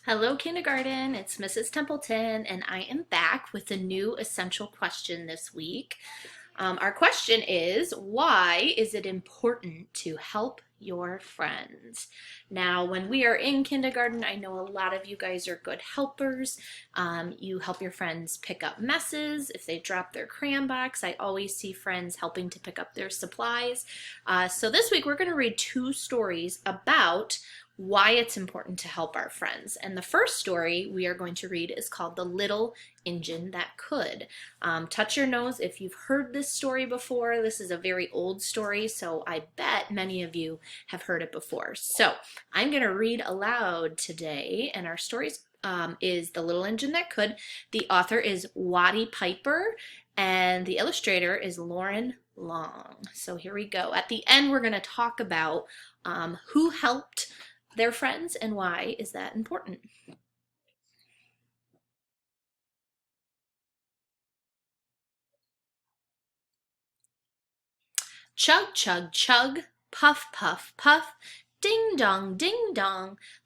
Hello, kindergarten. It's Mrs. Templeton, and I am back with a new essential question this week. Our question is, why is it important to help your friends? Now, when we are in kindergarten, I know a lot of you guys are good helpers. You help your friends pick up messes. If they drop their crayon box, I always see friends helping to pick up their supplies. So this week, we're going to read two stories about why it's important to help our friends. And the first story we are going to read is called The Little Engine That Could. Touch your nose if you've heard this story before. This is a very old story, so I bet many of you have heard it before. So I'm going to read aloud today, and our story is The Little Engine That Could. The author is Watty Piper, and the illustrator is Lauren Long. So here we go. At the end, we're going to talk about who helped their friends and why is that important. Chug, chug, chug, puff, puff, puff, ding dong,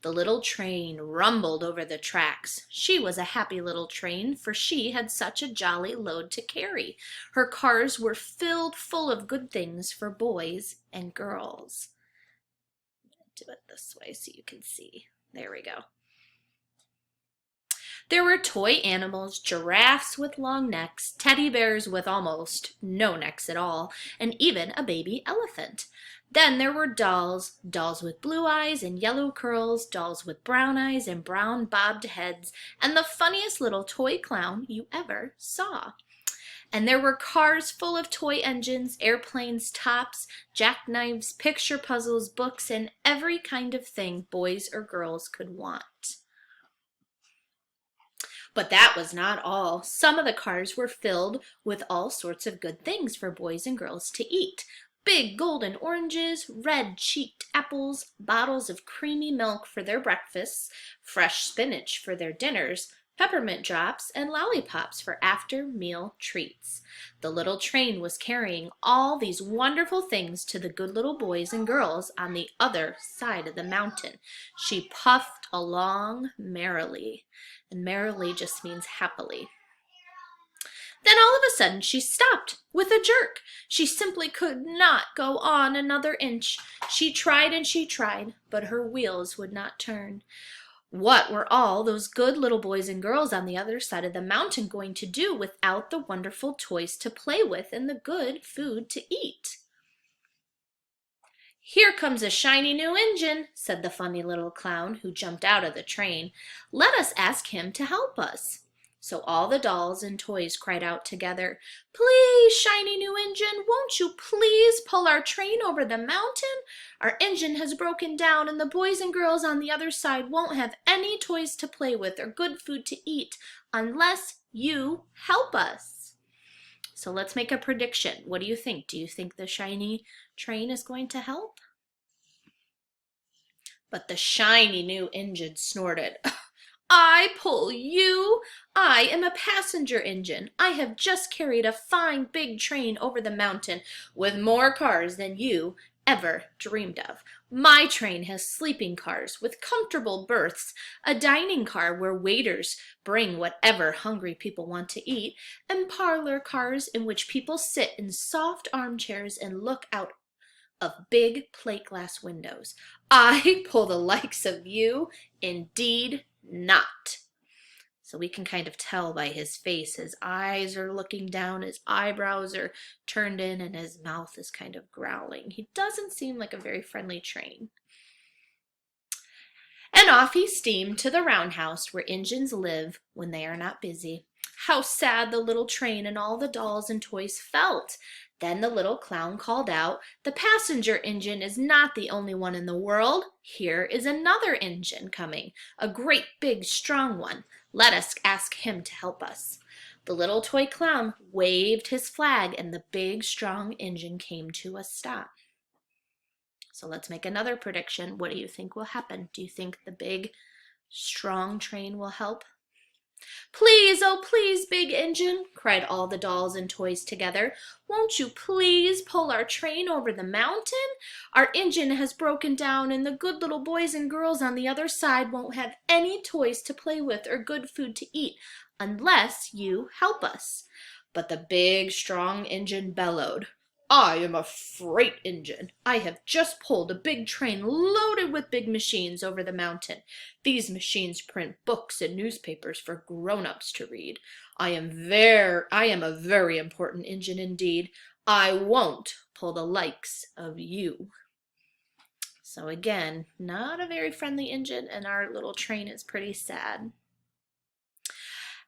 the little train rumbled over the tracks. She was a happy little train, for she had such a jolly load to carry. Her cars were filled full of good things for boys and girls. Do it this way so you can see. There we go. There were toy animals, giraffes with long necks, teddy bears with almost no necks at all, and even a baby elephant. Then there were dolls, dolls with blue eyes and yellow curls, dolls with brown eyes and brown bobbed heads, and the funniest little toy clown you ever saw. And there were cars full of toy engines, airplanes, tops, jackknives, picture puzzles, books, and every kind of thing boys or girls could want. But that was not all. Some of the cars were filled with all sorts of good things for boys and girls to eat. Big golden oranges, red-cheeked apples, bottles of creamy milk for their breakfasts, fresh spinach for their dinners, peppermint drops, and lollipops for after-meal treats. The little train was carrying all these wonderful things to the good little boys and girls on the other side of the mountain. She puffed along merrily, and merrily just means happily. Then all of a sudden she stopped with a jerk. She simply could not go on another inch. She tried and she tried, but her wheels would not turn. What were all those good little boys and girls on the other side of the mountain going to do without the wonderful toys to play with and the good food to eat? "Here comes a shiny new engine," said the funny little clown who jumped out of the train. "Let us ask him to help us." So all the dolls and toys cried out together, "Please, shiny new engine, won't you please pull our train over the mountain? Our engine has broken down and the boys and girls on the other side won't have any toys to play with or good food to eat unless you help us." So let's make a prediction. What do you think? Do you think the shiny train is going to help? But the shiny new engine snorted. "I pull you? I am a passenger engine. I have just carried a fine big train over the mountain with more cars than you ever dreamed of. My train has sleeping cars with comfortable berths, a dining car where waiters bring whatever hungry people want to eat, and parlor cars in which people sit in soft armchairs and look out of big plate glass windows. I pull the likes of you? Indeed not." So we can kind of tell by his face. His eyes are looking down, his eyebrows are turned in, and his mouth is kind of growling. He doesn't seem like a very friendly train. And off he steamed to the roundhouse where engines live when they are not busy. How sad the little train and all the dolls and toys felt! Then the little clown called out, "The passenger engine is not the only one in the world. Here is another engine coming, a great big strong one. Let us ask him to help us." The little toy clown waved his flag and the big strong engine came to a stop. So let's make another prediction. What do you think will happen? Do you think the big strong train will help? Please, oh please, big engine, cried all the dolls and toys together. Won't you please pull our train over the mountain? Our engine has broken down and the good little boys and girls on the other side won't have any toys to play with or good food to eat unless you help us. But the big, strong engine bellowed. I am a freight engine. I have just pulled a big train loaded with big machines over the mountain. These machines print books and newspapers for grown-ups to read. I am a very important engine indeed. I won't pull the likes of you. So again, not a very friendly engine, and our little train is pretty sad.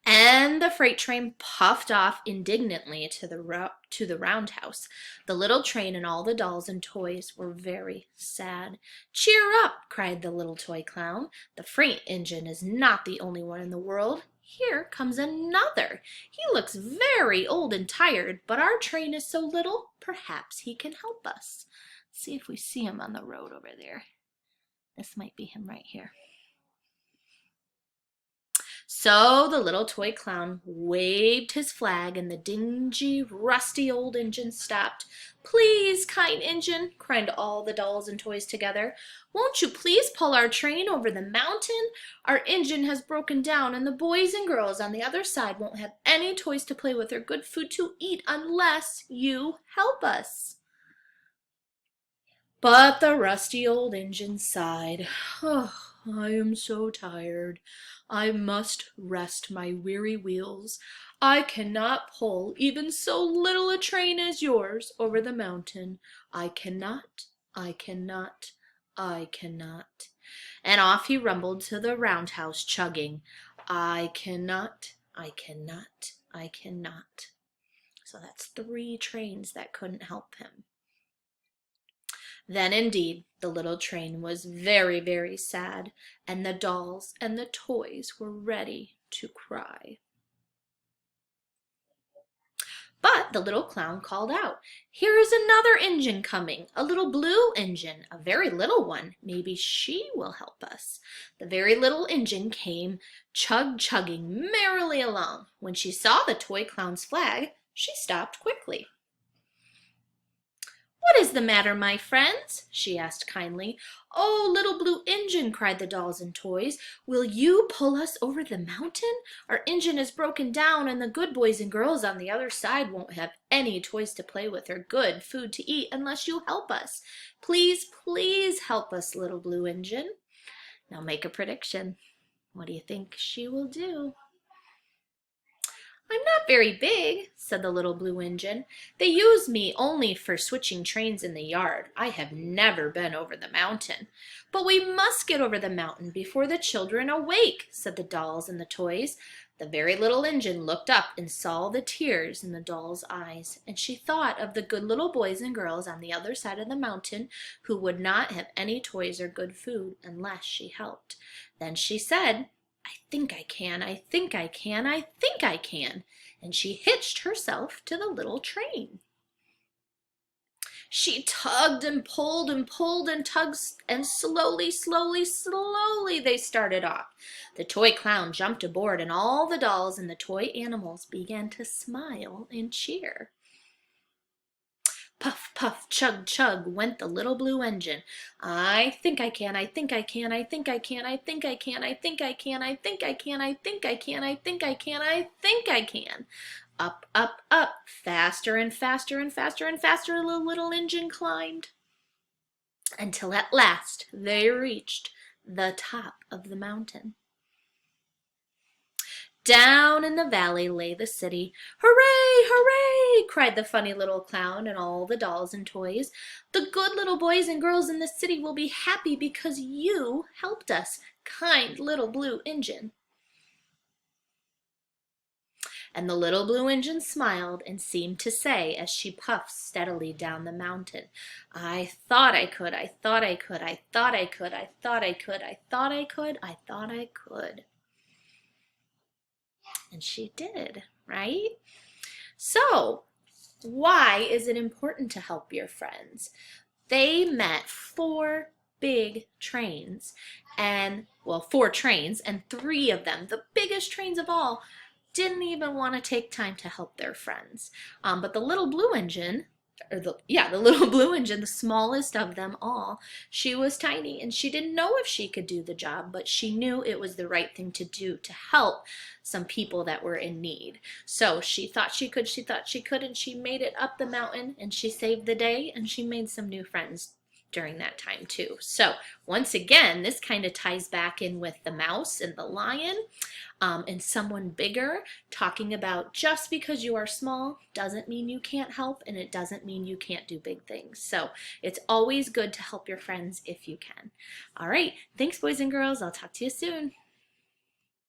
And the freight train puffed off indignantly to the roundhouse. The little train and all the dolls and toys were very sad. Cheer up, cried the little toy clown. The freight engine is not the only one in the world. Here comes another. He looks very old and tired, but our train is so little, perhaps he can help us. Let's see if we see him on the road over there. This might be him right here. So the little toy clown waved his flag and the dingy, rusty old engine stopped. Please, kind engine, cried all the dolls and toys together. Won't you please pull our train over the mountain? Our engine has broken down and the boys and girls on the other side won't have any toys to play with or good food to eat unless you help us. But the rusty old engine sighed. Oh, I am so tired. I must rest my weary wheels. I cannot pull even so little a train as yours over the mountain. I cannot, I cannot, I cannot. And off he rumbled to the roundhouse, chugging, I cannot, I cannot, I cannot. So that's 3 trains that couldn't help him. Then indeed the little train was very, very sad, and the dolls and the toys were ready to cry. But the little clown called out, Here is another engine coming, a little blue engine, a very little one. Maybe she will help us. The very little engine came chugging merrily along. When she saw the toy clown's flag, she stopped quickly. What is the matter, my friends? She asked kindly. Oh, little blue engine, cried the dolls and toys. Will you pull us over the mountain? Our engine is broken down and the good boys and girls on the other side won't have any toys to play with or good food to eat unless you help us. Please, please help us, little blue engine. Now make a prediction. What do you think she will do? I'm not very big, said the little blue engine. They use me only for switching trains in the yard. I have never been over the mountain. But we must get over the mountain before the children awake, said the dolls and the toys. The very little engine looked up and saw the tears in the doll's eyes, and she thought of the good little boys and girls on the other side of the mountain who would not have any toys or good food unless she helped. Then she said, I think I can, I think I can, I think I can. And she hitched herself to the little train. She tugged and pulled and pulled and tugged, and slowly, slowly, slowly they started off. The toy clown jumped aboard, and all the dolls and the toy animals began to smile and cheer. Puff, puff, chug, chug went the little blue engine. I think I can, I think I can, I think I can, I think I can, I think I can, I think I can, I think I can, I think I can, I think I can. Up, up, up, faster and faster and faster and faster the little engine climbed, until at last they reached the top of the mountain. Down in the valley lay the city. Hooray, hooray, cried the funny little clown and all the dolls and toys. The good little boys and girls in the city will be happy because you helped us, kind little blue engine. And the little blue engine smiled and seemed to say as she puffed steadily down the mountain, I thought I could, I thought I could, I thought I could, I thought I could, I thought I could, I thought I could. And she did, right? So, why is it important to help your friends? They met 4 big trains, and well, 4 trains, and 3 of them, the biggest trains of all, didn't even want to take time to help their friends. But the little blue engine, the little blue engine, the smallest of them all, she was tiny and she didn't know if she could do the job, but she knew it was the right thing to do to help some people that were in need. So she thought she could, and she made it up the mountain, and she saved the day, and she made some new friends during that time too. So once again, this kind of ties back in with the mouse and the lion, and someone bigger, talking about just because you are small doesn't mean you can't help, and it doesn't mean you can't do big things. So it's always good to help your friends if you can. All right, thanks boys and girls. I'll talk to you soon.